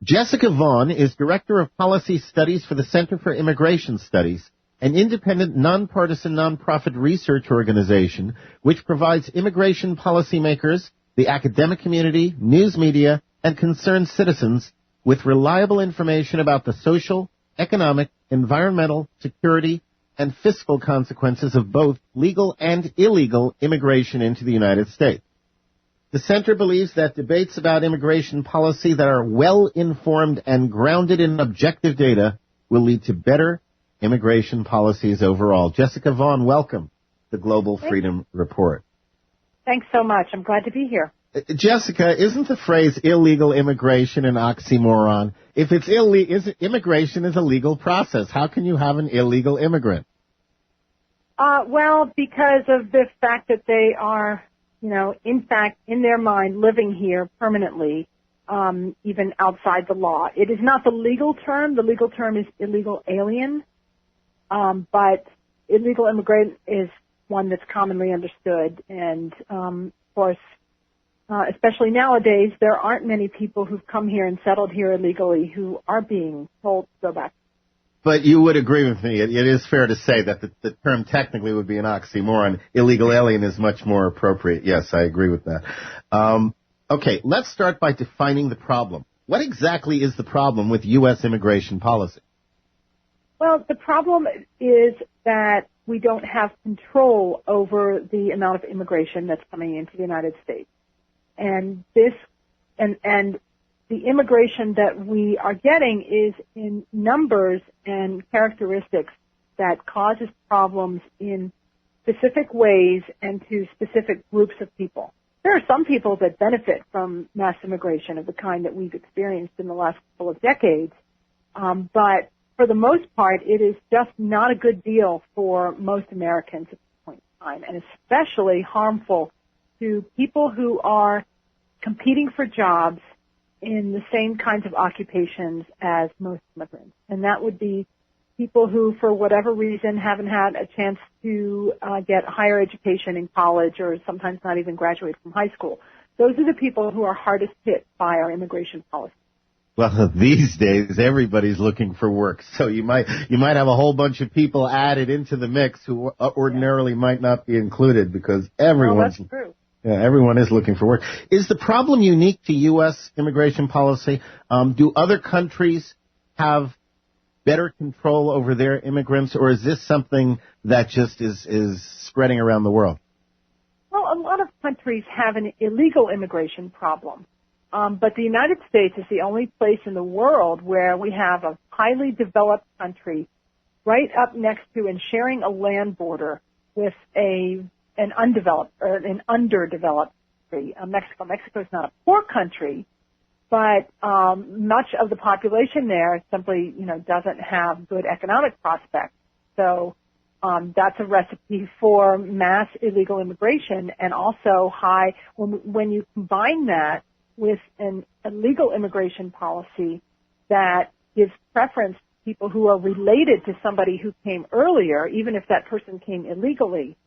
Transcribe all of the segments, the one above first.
Jessica Vaughn is Director of Policy Studies for the Center for Immigration Studies, an independent, nonpartisan, nonprofit research organization which provides immigration policymakers, the academic community, news media, and concerned citizens with reliable information about the social, economic, environmental, security, and fiscal consequences of both legal and illegal immigration into the United States. The Center believes that debates about immigration policy that are well-informed and grounded in objective data will lead to better immigration policies overall. Jessica Vaughn, welcome to the Global Freedom Report. Thanks so much. I'm glad to be here. Jessica, isn't the phrase illegal immigration an oxymoron? If it's immigration is a legal process, how can you have an illegal immigrant? Well, because of the fact that they are, in fact, in their mind, living here permanently, even outside the law. It is not the legal term. The legal term is illegal alien, but illegal immigrant is one that's commonly understood. And, of course, especially nowadays, there aren't many people who've come here and settled here illegally who are being told to go back. But you would agree with me. It is fair to say that the term technically would be an oxymoron. Illegal alien is much more appropriate. Yes, I agree with that. Okay, let's start by defining the problem. What exactly is the problem with U.S. immigration policy? Well, the problem is that we don't have control over the amount of immigration that's coming into the United States. And the immigration that we are getting is in numbers and characteristics that causes problems in specific ways and to specific groups of people. There are some people that benefit from mass immigration of the kind that we've experienced in the last couple of decades, but for the most part, it is just not a good deal for most Americans at this point in time, and especially harmful to people who are competing for jobs in the same kinds of occupations as most immigrants. And that would be people who, for whatever reason, haven't had a chance to get higher education in college or sometimes not even graduate from high school. Those are the people who are hardest hit by our immigration policy. Well, these days, everybody's looking for work. So you might have a whole bunch of people added into the mix who ordinarily might not be included because everyone's... Well, that's true. Yeah, everyone is looking for work. Is the problem unique to U.S. immigration policy? Do other countries have better control over their immigrants, or is this something that just is spreading around the world? Well, a lot of countries have an illegal immigration problem, but the United States is the only place in the world where we have a highly developed country right up next to and sharing a land border with an underdeveloped country, Mexico. Mexico is not a poor country, but much of the population there simply, doesn't have good economic prospects. So that's a recipe for mass illegal immigration, and also when you combine that with an illegal immigration policy that gives preference to people who are related to somebody who came earlier, even if that person came illegally.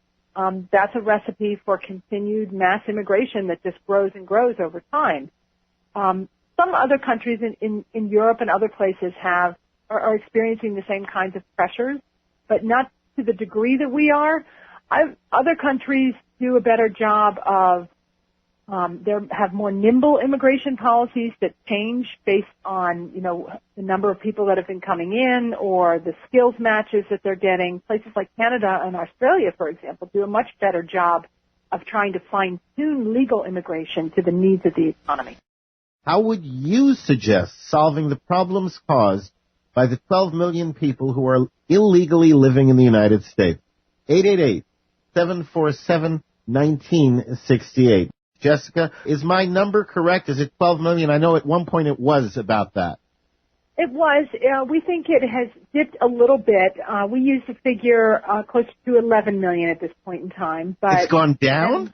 That's a recipe for continued mass immigration that just grows and grows over time. Some other countries in Europe and other places are experiencing the same kinds of pressures, but not to the degree that we are. Other countries do a better job of have more nimble immigration policies that change based on, the number of people that have been coming in or the skills matches that they're getting. Places like Canada and Australia, for example, do a much better job of trying to fine-tune legal immigration to the needs of the economy. How would you suggest solving the problems caused by the 12 million people who are illegally living in the United States? 888-747-1968. Jessica, is my number correct? Is it 12 million? I know at one point it was about that. It was. We think it has dipped a little bit. We used a figure close to 11 million at this point in time. But it's gone down?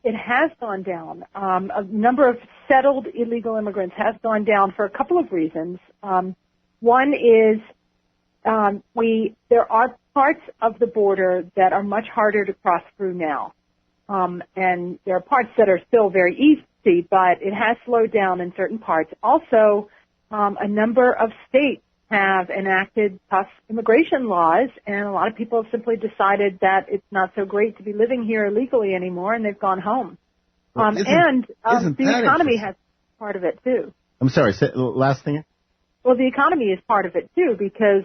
It has gone down. A number of settled illegal immigrants has gone down for a couple of reasons. One is there are parts of the border that are much harder to cross through now. And there are parts that are still very easy, but it has slowed down in certain parts. Also, a number of states have enacted tough immigration laws, and a lot of people have simply decided that it's not so great to be living here illegally anymore, and they've gone home. Well, the economy has part of it, too. I'm sorry, last thing? Well, the economy is part of it, too, because,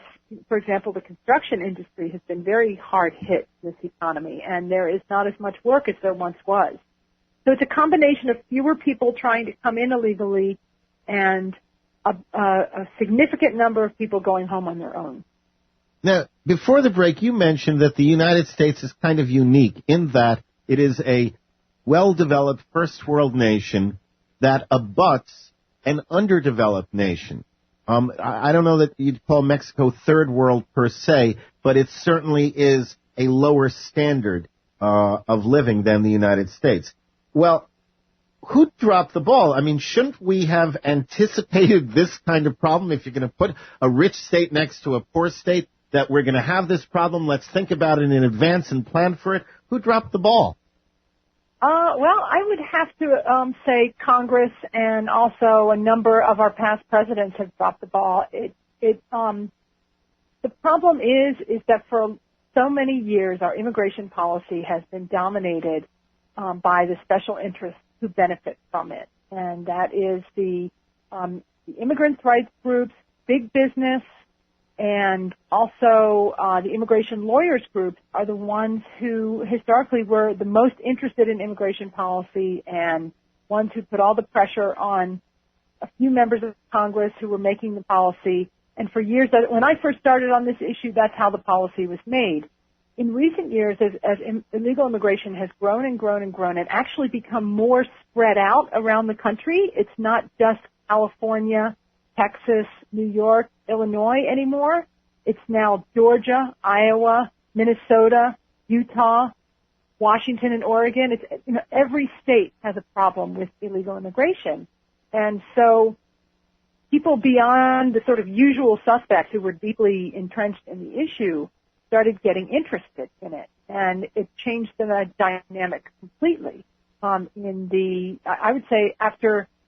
for example, the construction industry has been very hard hit in this economy, and there is not as much work as there once was. So it's a combination of fewer people trying to come in illegally and a significant number of people going home on their own. Now, before the break, you mentioned that the United States is kind of unique in that it is a well-developed first world nation that abuts an underdeveloped nation. I don't know that you'd call Mexico third world per se, but it certainly is a lower standard of living than the United States. Well, who dropped the ball? I mean, shouldn't we have anticipated this kind of problem? If you're going to put a rich state next to a poor state, that we're going to have this problem, let's think about it in advance and plan for it. Who dropped the ball? Well, I would have to say Congress and also a number of our past presidents have dropped the ball. The problem is that for so many years our immigration policy has been dominated by the special interests who benefit from it, and that is the immigrants' rights groups, big business, and also the immigration lawyers groups are the ones who historically were the most interested in immigration policy and ones who put all the pressure on a few members of Congress who were making the policy. And for years, when I first started on this issue, that's how the policy was made. In recent years, as illegal immigration has grown and grown and grown and actually become more spread out around the country, it's not just California, Texas, New York, Illinois anymore. It's now Georgia, Iowa, Minnesota, Utah, Washington, and Oregon. It's, every state has a problem with illegal immigration. And so people beyond the sort of usual suspects who were deeply entrenched in the issue started getting interested in it, and it changed the dynamic completely. I would say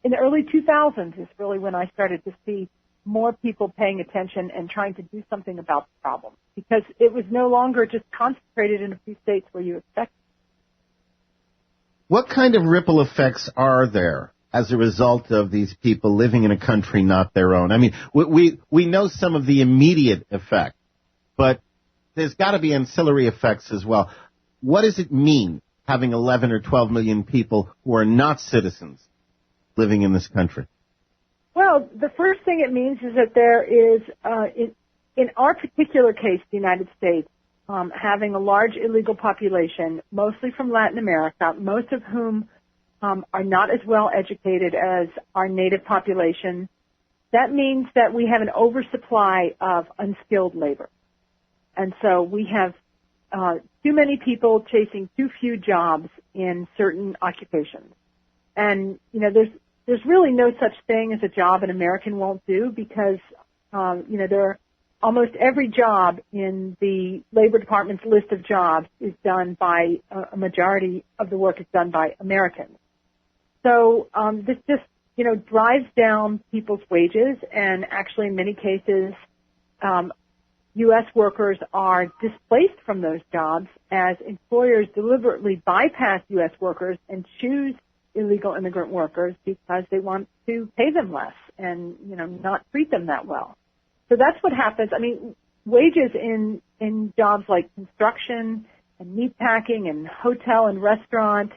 in the early 2000s is really when I started to see more people paying attention and trying to do something about the problem, because it was no longer just concentrated in a few states where you expect. What kind of ripple effects are there as a result of these people living in a country not their own? I mean, we know some of the immediate effect, but there's got to be ancillary effects as well. What does it mean having 11 or 12 million people who are not citizens living in this country? Well, the first thing it means is that there is, in our particular case, the United States, having a large illegal population, mostly from Latin America, most of whom are not as well educated as our native population. That means that we have an oversupply of unskilled labor. And so we have too many people chasing too few jobs in certain occupations. And, there's really no such thing as a job an American won't do, because, there are almost every job in the Labor Department's list of jobs is done by a majority of the work is done by Americans. So this just, drives down people's wages, and actually in many cases, U.S. workers are displaced from those jobs as employers deliberately bypass U.S. workers and choose illegal immigrant workers because they want to pay them less and, not treat them that well. So that's what happens. I mean, wages in jobs like construction and meatpacking and hotel and restaurant,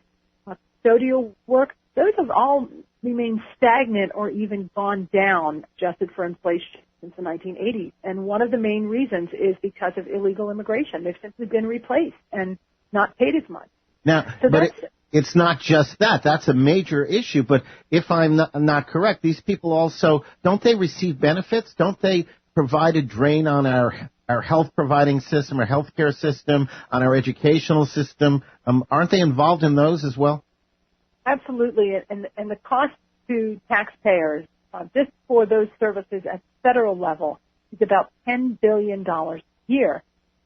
custodial work, those have all remained stagnant or even gone down, adjusted for inflation, since the 1980s. And one of the main reasons is because of illegal immigration. They've simply been replaced and not paid as much. Now, so but it's not just that. That's a major issue. But if I'm not correct, these people also, don't they receive benefits? Don't they provide a drain on our health providing system, our healthcare system, on our educational system? Aren't they involved in those as well? Absolutely. And the cost to taxpayers just for those services at the federal level is about $10 billion a year.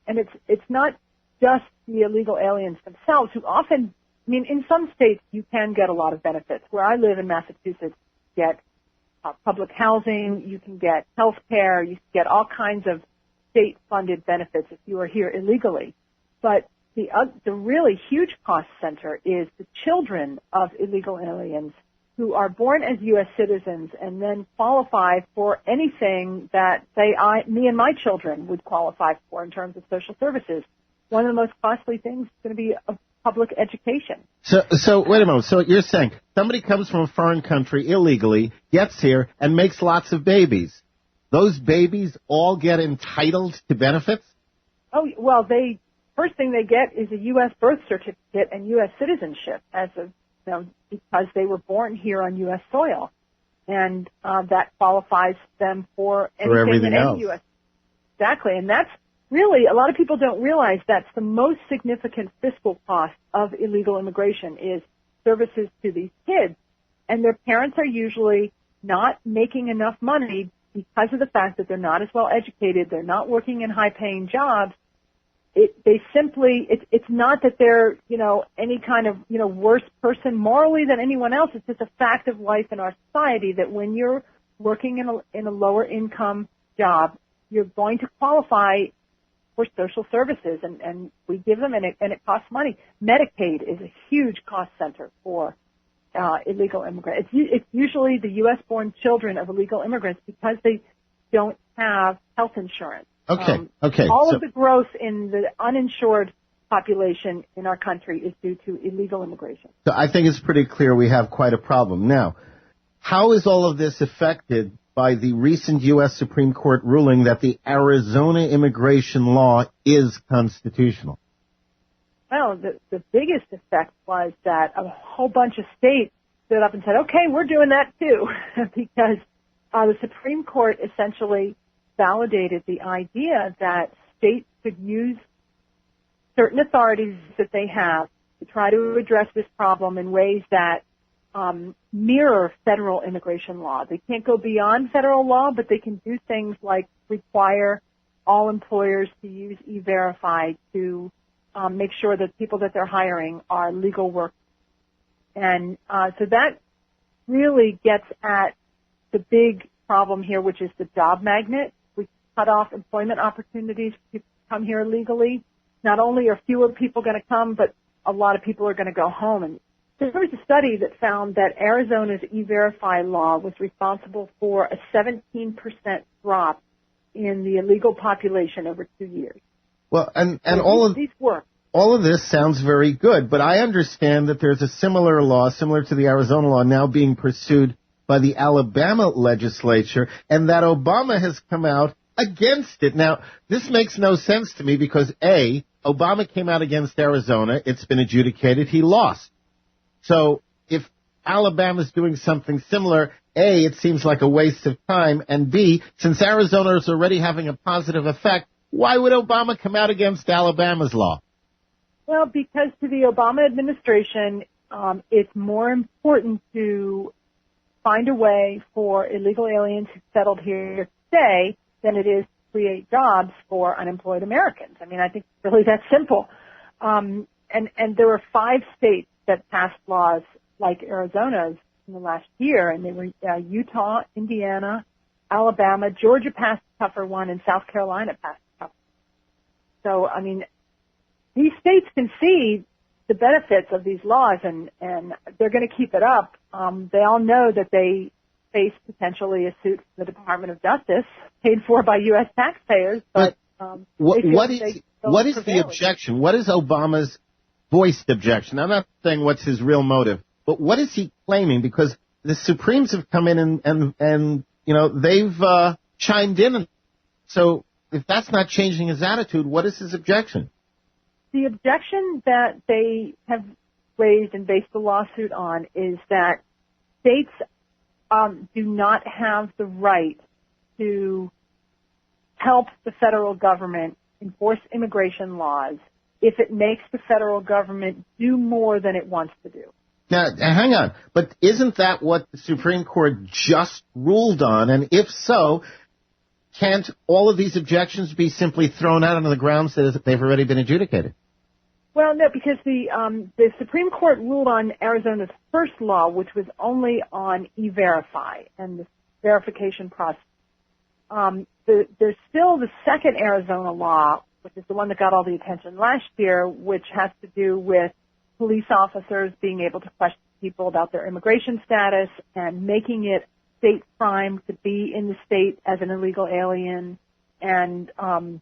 And it's not just the illegal aliens themselves who often, in some states you can get a lot of benefits. Where I live in Massachusetts, get public housing, you can get health care, you can get all kinds of state-funded benefits if you are here illegally. But the really huge cost center is the children of illegal aliens who are born as U.S. citizens and then qualify for anything that, say, me and my children would qualify for in terms of social services. One of the most costly things is going to be a public education. So wait a moment. So you're saying somebody comes from a foreign country illegally, gets here, and makes lots of babies. Those babies all get entitled to benefits? Oh, well, first thing they get is a U.S. birth certificate and U.S. citizenship because they were born here on U.S. soil. And that qualifies them for anything in any U.S. Exactly. And that's really, a lot of people don't realize that's the most significant fiscal cost of illegal immigration is services to these kids. And their parents are usually not making enough money because of the fact that they're not as well educated, they're not working in high-paying jobs. It's not that they're, any kind of, worse person morally than anyone else. It's just a fact of life in our society that when you're working in a lower income job, you're going to qualify for social services, and we give them, and it costs money. Medicaid is a huge cost center for illegal immigrants. It's usually the U.S.-born children of illegal immigrants because they don't have health insurance. Okay. All of the growth in the uninsured population in our country is due to illegal immigration. So I think it's pretty clear we have quite a problem. Now, how is all of this affected by the recent U.S. Supreme Court ruling that the Arizona immigration law is constitutional? Well, the biggest effect was that a whole bunch of states stood up and said, okay, we're doing that too, because the Supreme Court essentially validated the idea that states could use certain authorities that they have to try to address this problem in ways that mirror federal immigration law. They can't go beyond federal law, but they can do things like require all employers to use E-Verify to make sure that people that they're hiring are legal workers. And so that really gets at the big problem here, which is the job magnet. We cut off employment opportunities for people to come here illegally. Not only are fewer people going to come, but a lot of people are going to go home. And there was a study that found that Arizona's E-Verify law was responsible for a 17% drop in the illegal population over 2 years. Well, and so all of this sounds very good, but I understand that there's a similar law, similar to the Arizona law, now being pursued by the Alabama legislature, and that Obama has come out against it. Now, this makes no sense to me because, A, Obama came out against Arizona. It's been adjudicated. He lost. So if Alabama's doing something similar, A, it seems like a waste of time, and B, since Arizona is already having a positive effect, why would Obama come out against Alabama's law? Well, because to the Obama administration, it's more important to find a way for illegal aliens who settled here to stay than it is to create jobs for unemployed Americans. I mean, I think it's really that simple. And there were 5 states that passed laws like Arizona's in the last year, and they were Utah, Indiana, Alabama, Georgia passed a tougher one, and South Carolina passed a tougher one. So, I mean, these states can see the benefits of these laws, and they're going to keep it up. They all know that they face potentially a suit from the Department of Justice, paid for by U.S. taxpayers. But what is the objection? What is Obama's voiced objection? I'm not saying what's his real motive, but what is he claiming? Because the Supremes have come in and they've chimed in. So if that's not changing his attitude, what is his objection? The objection that they have raised and based the lawsuit on is that states do not have the right to help the federal government enforce immigration laws if it makes the federal government do more than it wants to do. Now, hang on. But isn't that what the Supreme Court just ruled on? And if so, can't all of these objections be simply thrown out on the grounds that they've already been adjudicated? Well, no, because the Supreme Court ruled on Arizona's first law, which was only on E-Verify, and the verification process. There's still the second Arizona law, which is the one that got all the attention last year, which has to do with police officers being able to question people about their immigration status and making it state crime to be in the state as an illegal alien, and a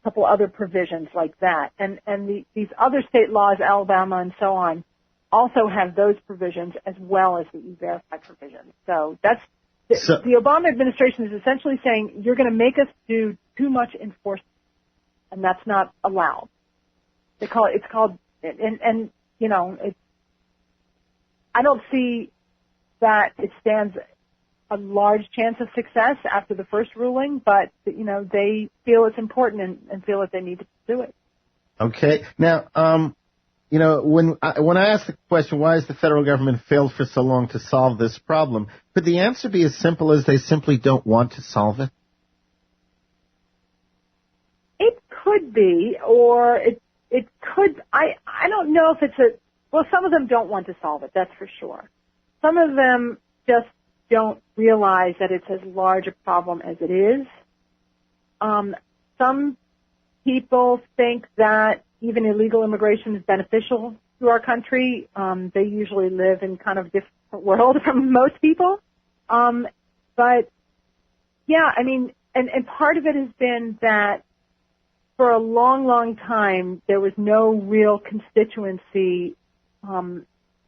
couple other provisions like that. And these other state laws, Alabama and so on, also have those provisions as well as the E-Verify provisions. So the Obama administration is essentially saying, you're going to make us do too much enforcement, and that's not allowed. It's called, I don't see that it stands a large chance of success after the first ruling, but, they feel it's important and feel that they need to do it. Okay. Now, when I ask the question, why has the federal government failed for so long to solve this problem, could the answer be as simple as they simply don't want to solve it? It could be, or it could, I don't know if some of them don't want to solve it, that's for sure. Some of them just don't realize that it's as large a problem as it is. Some people think that even illegal immigration is beneficial to our country. They usually live in kind of a different world from most people. But yeah, and part of it has been that for a long, long time, there was no real constituency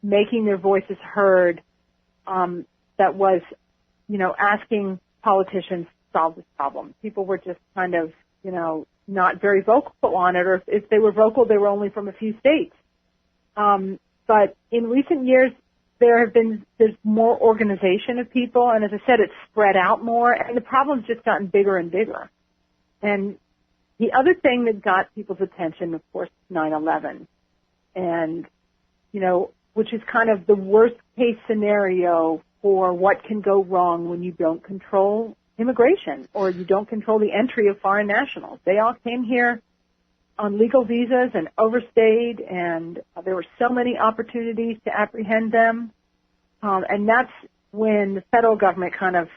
making their voices heard that was, asking politicians to solve this problem. People were just kind of, not very vocal on it, or if they were vocal, they were only from a few states. But in recent years, there's more organization of people, and as I said, it's spread out more, and the problem's just gotten bigger and bigger. And the other thing that got people's attention, of course, is 9/11, and, which is kind of the worst case scenario for what can go wrong when you don't control immigration or you don't control the entry of foreign nationals. They all came here on legal visas and overstayed, and there were so many opportunities to apprehend them. And that's when the federal government kind of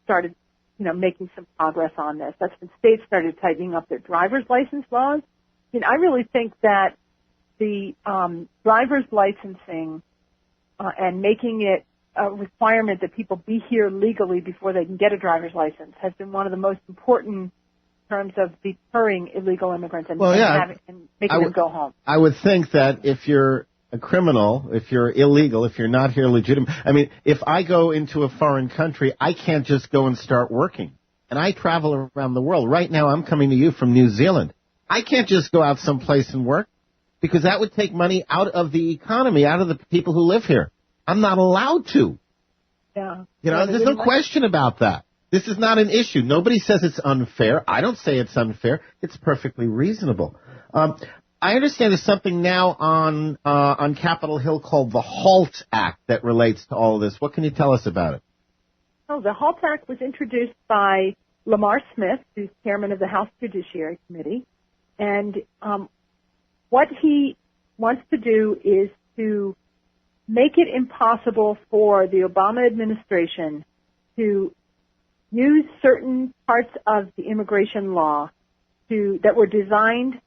started, making some progress on this. That's when states started tightening up their driver's license laws. I really think that the driver's licensing and making it a requirement that people be here legally before they can get a driver's license has been one of the most important in terms of deterring illegal immigrants and making them go home. I would think that if you're a criminal, if you're illegal, if you're not here legitimate, if I go into a foreign country, I can't just go and start working. And I travel around the world. Right now I'm coming to you from New Zealand. I can't just go out someplace and work because that would take money out of the economy, out of the people who live here. I'm not allowed to. Yeah. There's no question about that. This is not an issue. Nobody says it's unfair. I don't say it's unfair. It's perfectly reasonable. I understand there's something now on Capitol Hill called the HALT Act that relates to all of this. What can you tell us about it? Oh, the HALT Act was introduced by Lamar Smith, who's chairman of the House Judiciary Committee. And what he wants to do is to make it impossible for the Obama administration to use certain parts of the immigration law that were designed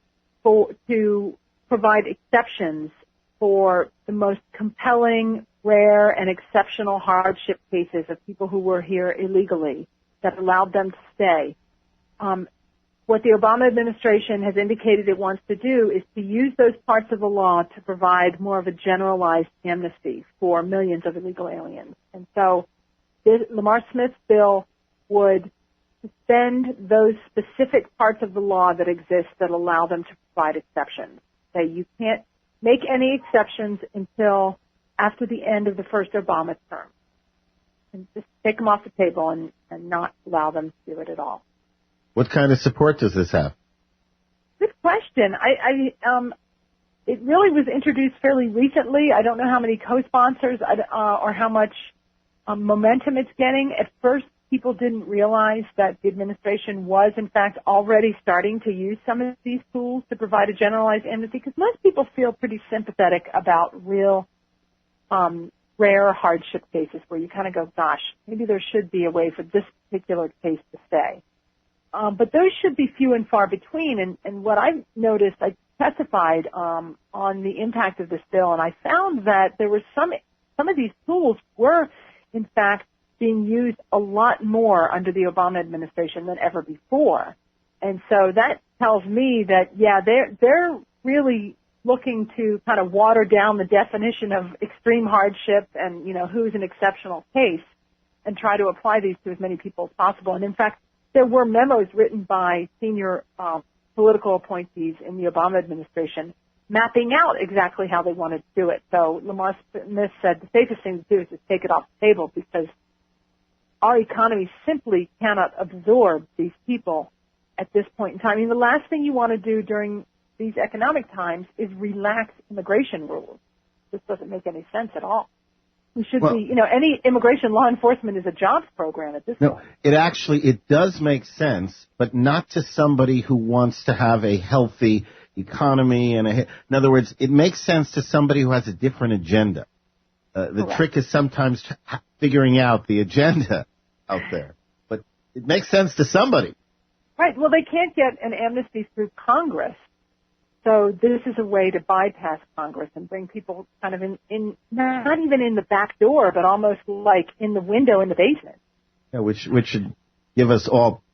to provide exceptions for the most compelling, rare, and exceptional hardship cases of people who were here illegally that allowed them to stay. What the Obama administration has indicated it wants to do is to use those parts of the law to provide more of a generalized amnesty for millions of illegal aliens. And so Lamar Smith's bill would suspend those specific parts of the law that exist that allow them to provide exceptions. Say you can't make any exceptions until after the end of the first Obama term. And just take them off the table and not allow them to do it at all. What kind of support does this have? Good question. It really was introduced fairly recently. I don't know how many co-sponsors or how much momentum it's getting. At first, people didn't realize that the administration was, in fact, already starting to use some of these tools to provide a generalized amnesty, because most people feel pretty sympathetic about real rare hardship cases where you kind of go, gosh, maybe there should be a way for this particular case to stay. But those should be few and far between. And what I've noticed, I testified on the impact of this bill, and I found that there were some of these tools were, in fact, being used a lot more under the Obama administration than ever before. And so that tells me that, yeah, they're really looking to kind of water down the definition of extreme hardship and, you know, who's an exceptional case and try to apply these to as many people as possible. And in fact, there were memos written by senior political appointees in the Obama administration mapping out exactly how they wanted to do it. So Lamar Smith said the safest thing to do is just take it off the table because our economy simply cannot absorb these people at this point in time. I mean, the last thing you want to do during these economic times is relax immigration rules. This doesn't make any sense at all. We should be, you know, any immigration law enforcement is a jobs program at this point. No, it does make sense, but not to somebody who wants to have a healthy economy. In other words, it makes sense to somebody who has a different agenda. The trick is sometimes figuring out the agenda out there. But it makes sense to somebody. Right. Well, they can't get an amnesty through Congress. So this is a way to bypass Congress and bring people kind of in not even in the back door, but almost like in the window in the basement. Yeah, which should give us all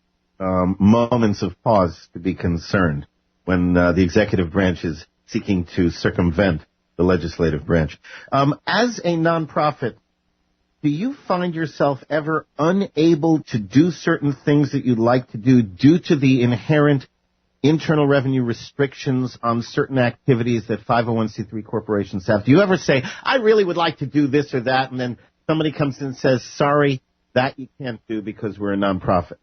moments of pause to be concerned when the executive branch is seeking to circumvent the legislative branch. As a nonprofit, do you find yourself ever unable to do certain things that you'd like to do due to the inherent internal revenue restrictions on certain activities that 501c3 corporations have? Do you ever say, I really would like to do this or that, and then somebody comes in and says, sorry, that you can't do because we're a nonprofit?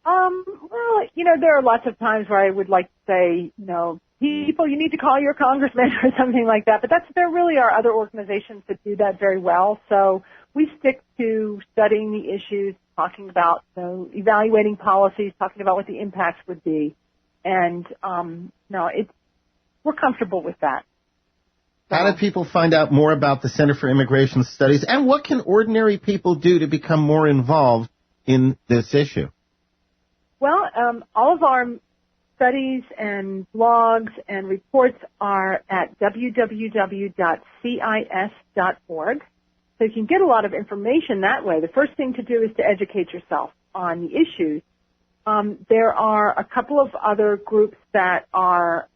Well, you know, there are lots of times where I would like to say, you know, people, you need to call your congressman or something like that. But there really are other organizations that do that very well. So we stick to studying the issues, talking about, you know, evaluating policies, talking about what the impacts would be. And, we're comfortable with that. So, how do people find out more about the Center for Immigration Studies, and what can ordinary people do to become more involved in this issue? Well, all of our studies and blogs and reports are at www.cis.org. So you can get a lot of information that way. The first thing to do is to educate yourself on the issues. There are a couple of other groups that are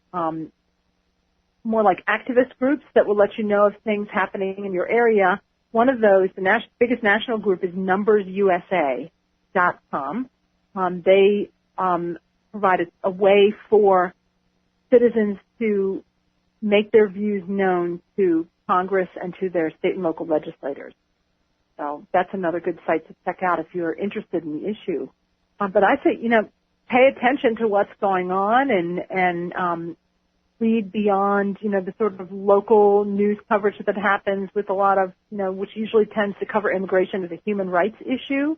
more like activist groups that will let you know of things happening in your area. One of those, the biggest national group, is numbersusa.com. They provide a way for citizens to make their views known to Congress and to their state and local legislators. So that's another good site to check out if you're interested in the issue. But I say, you know, pay attention to what's going on and read beyond, you know, the sort of local news coverage that happens with a lot of, you know, which usually tends to cover immigration as a human rights issue.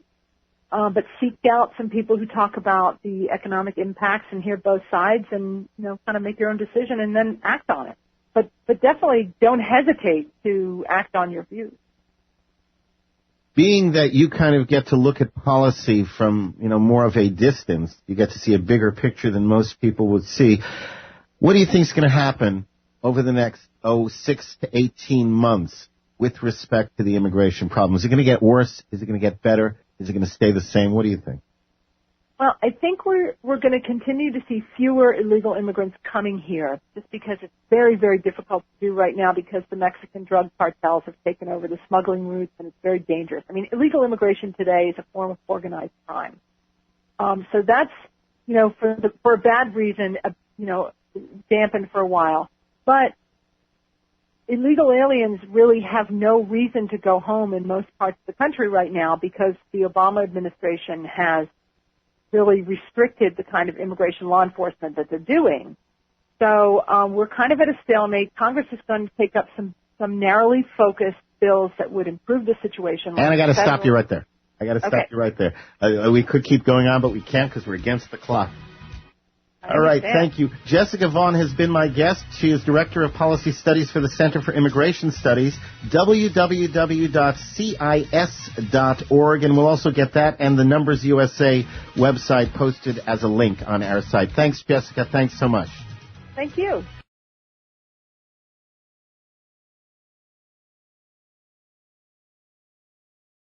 But seek out some people who talk about the economic impacts and hear both sides and, you know, kind of make your own decision and then act on it. But definitely don't hesitate to act on your views. Being that you kind of get to look at policy from, you know, more of a distance, you get to see a bigger picture than most people would see. What do you think is going to happen over the next, 6 to 18 months with respect to the immigration problem? Is it going to get worse? Is it going to get better? Is it going to stay the same? What do you think? Well, I think we're going to continue to see fewer illegal immigrants coming here just because it's very, very difficult to do right now because the Mexican drug cartels have taken over the smuggling routes and it's very dangerous. I mean, illegal immigration today is a form of organized crime. So that's, you know, for a bad reason, you know, dampened for a while. But illegal aliens really have no reason to go home in most parts of the country right now because the Obama administration has really restricted the kind of immigration law enforcement that they're doing. So we're kind of at a stalemate. Congress is going to take up some narrowly focused bills that would improve the situation. And I got to stop you right there. We could keep going on, but we can't because we're against the clock. All right, thank you. Jessica Vaughn has been my guest. She is Director of Policy Studies for the Center for Immigration Studies, www.cis.org, and we'll also get that and the Numbers USA website posted as a link on our site. Thanks, Jessica. Thanks so much. Thank you.